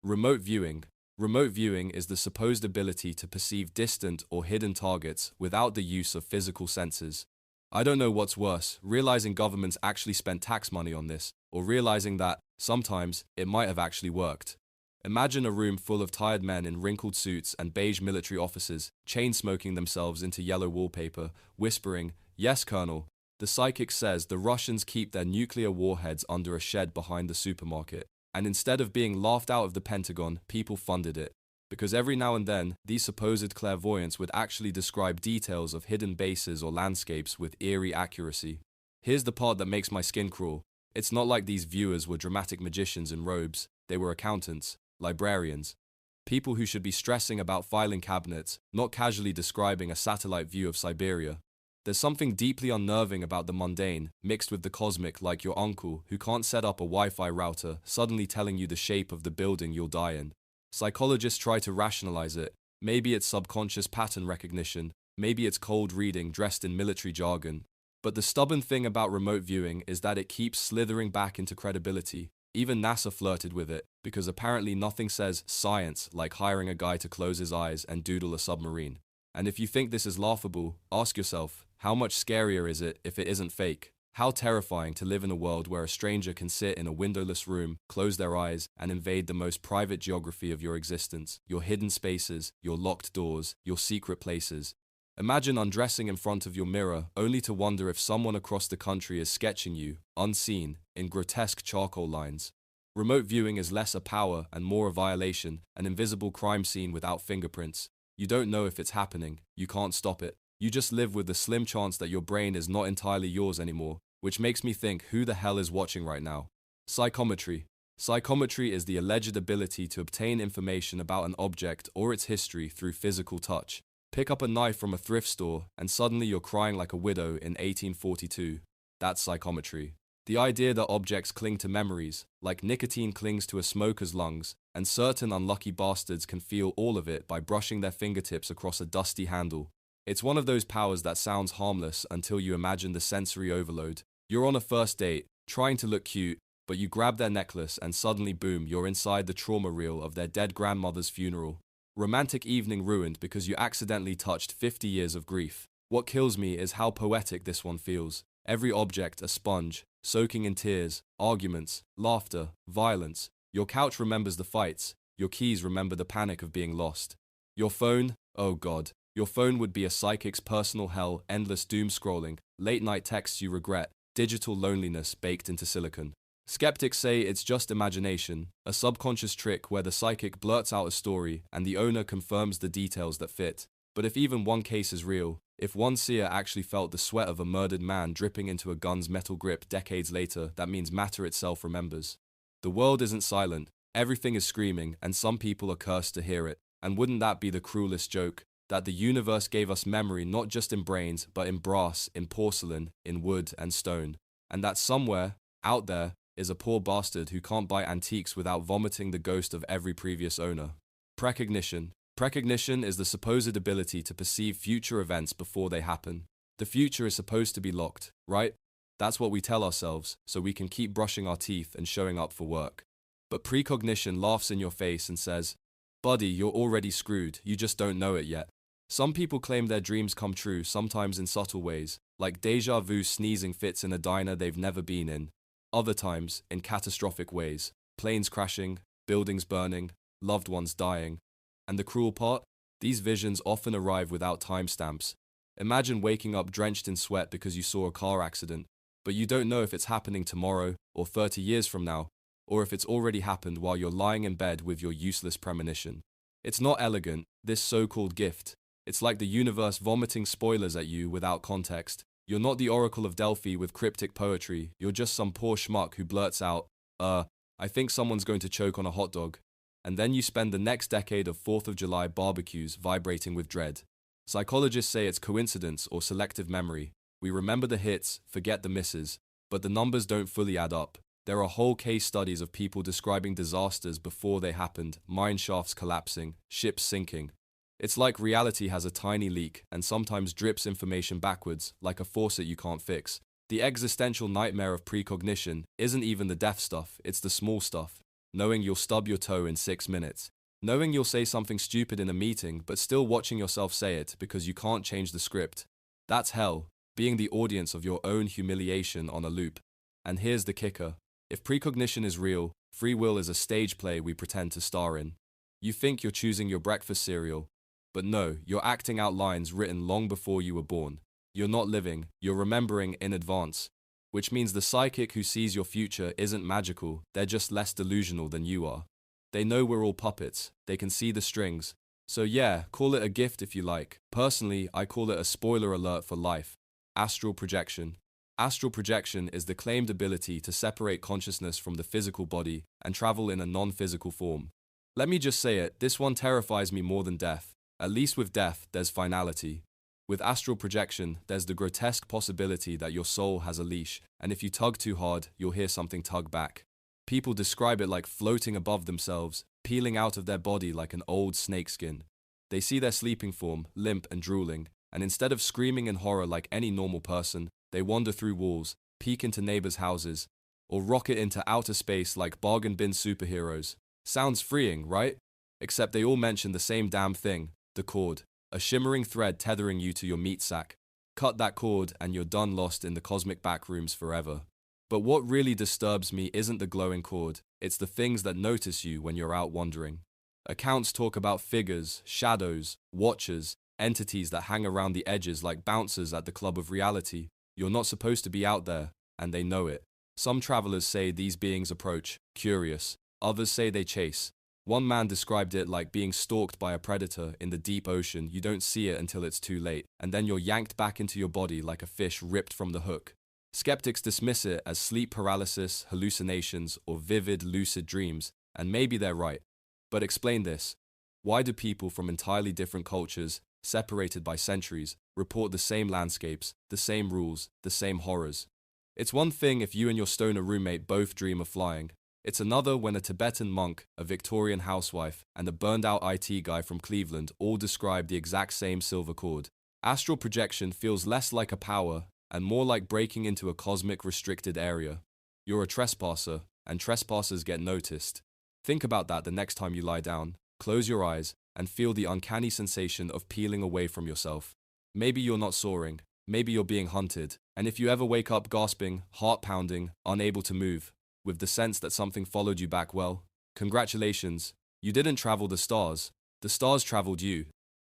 Remote viewing. Remote viewing is the supposed ability to perceive distant or hidden targets without the use of physical senses. I don't know what's worse, realizing governments actually spent tax money on this, or realizing that, sometimes, it might have actually worked. Imagine a room full of tired men in wrinkled suits and beige military officers, chain-smoking themselves into yellow wallpaper, whispering, "Yes, Colonel." The psychic says the Russians keep their nuclear warheads under a shed behind the supermarket. And instead of being laughed out of the Pentagon, people funded it. Because every now and then, these supposed clairvoyants would actually describe details of hidden bases or landscapes with eerie accuracy. Here's the part that makes my skin crawl. It's not like these viewers were dramatic magicians in robes. They were accountants, librarians, people who should be stressing about filing cabinets, not casually describing a satellite view of Siberia. There's something deeply unnerving about the mundane, mixed with the cosmic, like your uncle, who can't set up a Wi-Fi router, suddenly telling you the shape of the building you'll die in. Psychologists try to rationalize it. Maybe it's subconscious pattern recognition, maybe it's cold reading dressed in military jargon. But the stubborn thing about remote viewing is that it keeps slithering back into credibility. Even NASA flirted with it, because apparently nothing says science like hiring a guy to close his eyes and doodle a submarine. And if you think this is laughable, ask yourself, how much scarier is it if it isn't fake? How terrifying to live in a world where a stranger can sit in a windowless room, close their eyes, and invade the most private geography of your existence, your hidden spaces, your locked doors, your secret places. Imagine undressing in front of your mirror, only to wonder if someone across the country is sketching you, unseen, in grotesque charcoal lines. Remote viewing is less a power and more a violation, an invisible crime scene without fingerprints. You don't know if it's happening, you can't stop it. You just live with the slim chance that your brain is not entirely yours anymore, which makes me think, who the hell is watching right now? Psychometry. Psychometry is the alleged ability to obtain information about an object or its history through physical touch. Pick up a knife from a thrift store and suddenly you're crying like a widow in 1842. That's psychometry. The idea that objects cling to memories, like nicotine clings to a smoker's lungs, and certain unlucky bastards can feel all of it by brushing their fingertips across a dusty handle. It's one of those powers that sounds harmless until you imagine the sensory overload. You're on a first date, trying to look cute, but you grab their necklace and suddenly boom, you're inside the trauma reel of their dead grandmother's funeral. Romantic evening ruined because you accidentally touched 50 years of grief. What kills me is how poetic this one feels. Every object a sponge, soaking in tears, arguments, laughter, violence. Your couch remembers the fights. Your keys remember the panic of being lost. Your phone, oh God. Your phone would be a psychic's personal hell, endless doom scrolling, late-night texts you regret, digital loneliness baked into silicon. Skeptics say it's just imagination, a subconscious trick where the psychic blurts out a story and the owner confirms the details that fit. But if even one case is real, if one seer actually felt the sweat of a murdered man dripping into a gun's metal grip decades later, that means matter itself remembers. The world isn't silent, everything is screaming, and some people are cursed to hear it. And wouldn't that be the cruelest joke? That the universe gave us memory not just in brains, but in brass, in porcelain, in wood and stone. And that somewhere, out there, is a poor bastard who can't buy antiques without vomiting the ghost of every previous owner. Precognition. Precognition is the supposed ability to perceive future events before they happen. The future is supposed to be locked, right? That's what we tell ourselves, so we can keep brushing our teeth and showing up for work. But precognition laughs in your face and says, "Buddy, you're already screwed, you just don't know it yet." Some people claim their dreams come true, sometimes in subtle ways, like deja vu sneezing fits in a diner they've never been in. Other times, in catastrophic ways, planes crashing, buildings burning, loved ones dying. And the cruel part? These visions often arrive without timestamps. Imagine waking up drenched in sweat because you saw a car accident, but you don't know if it's happening tomorrow, or 30 years from now, or if it's already happened while you're lying in bed with your useless premonition. It's not elegant, this so-called gift. It's like the universe vomiting spoilers at you without context. You're not the Oracle of Delphi with cryptic poetry, you're just some poor schmuck who blurts out, I think someone's going to choke on a hot dog. And then you spend the next decade of 4th of July barbecues vibrating with dread. Psychologists say it's coincidence or selective memory. We remember the hits, forget the misses, but the numbers don't fully add up. There are whole case studies of people describing disasters before they happened, mine shafts collapsing, ships sinking. It's like reality has a tiny leak and sometimes drips information backwards, like a faucet you can't fix. The existential nightmare of precognition isn't even the death stuff, it's the small stuff. knowing you'll stub your toe in 6 minutes, knowing you'll say something stupid in a meeting but still watching yourself say it because you can't change the script. That's hell, being the audience of your own humiliation on a loop. And here's the kicker. If precognition is real, free will is a stage play we pretend to star in. You think you're choosing your breakfast cereal, but no, you're acting out lines written long before you were born. You're not living, you're remembering in advance. Which means the psychic who sees your future isn't magical, they're just less delusional than you are. They know we're all puppets, they can see the strings. So yeah, call it a gift if you like. Personally, I call it a spoiler alert for life. Astral projection. Astral projection is the claimed ability to separate consciousness from the physical body and travel in a non-physical form. Let me just say it, this one terrifies me more than death. At least with death, there's finality. With astral projection, there's the grotesque possibility that your soul has a leash, and if you tug too hard, you'll hear something tug back. People describe it like floating above themselves, peeling out of their body like an old snakeskin. They see their sleeping form, limp and drooling, and instead of screaming in horror like any normal person, they wander through walls, peek into neighbors' houses, or rocket into outer space like bargain bin superheroes. Sounds freeing, right? Except they all mention the same damn thing, the cord. A shimmering thread tethering you to your meat sack. Cut that cord and you're done lost in the cosmic backrooms forever. But what really disturbs me isn't the glowing cord, it's the things that notice you when you're out wandering. Accounts talk about figures, shadows, watchers, entities that hang around the edges like bouncers at the club of reality. You're not supposed to be out there, and they know it. Some travelers say these beings approach, curious. Others say they chase. One man described it like being stalked by a predator in the deep ocean. You don't see it until it's too late, and then you're yanked back into your body like a fish ripped from the hook. Skeptics dismiss it as sleep paralysis, hallucinations, or vivid, lucid dreams, and maybe they're right. But explain this. Why do people from entirely different cultures, separated by centuries, report the same landscapes, the same rules, the same horrors? It's one thing if you and your stoner roommate both dream of flying. It's another when a Tibetan monk, a Victorian housewife, and a burned-out IT guy from Cleveland all describe the exact same silver cord. Astral projection feels less like a power and more like breaking into a cosmic restricted area. You're a trespasser, and trespassers get noticed. Think about that the next time you lie down. Close your eyes and feel the uncanny sensation of peeling away from yourself. Maybe you're not soaring, maybe you're being hunted, and if you ever wake up gasping, heart pounding, unable to move, with the sense that something followed you back, well, congratulations, you didn't travel the stars traveled you.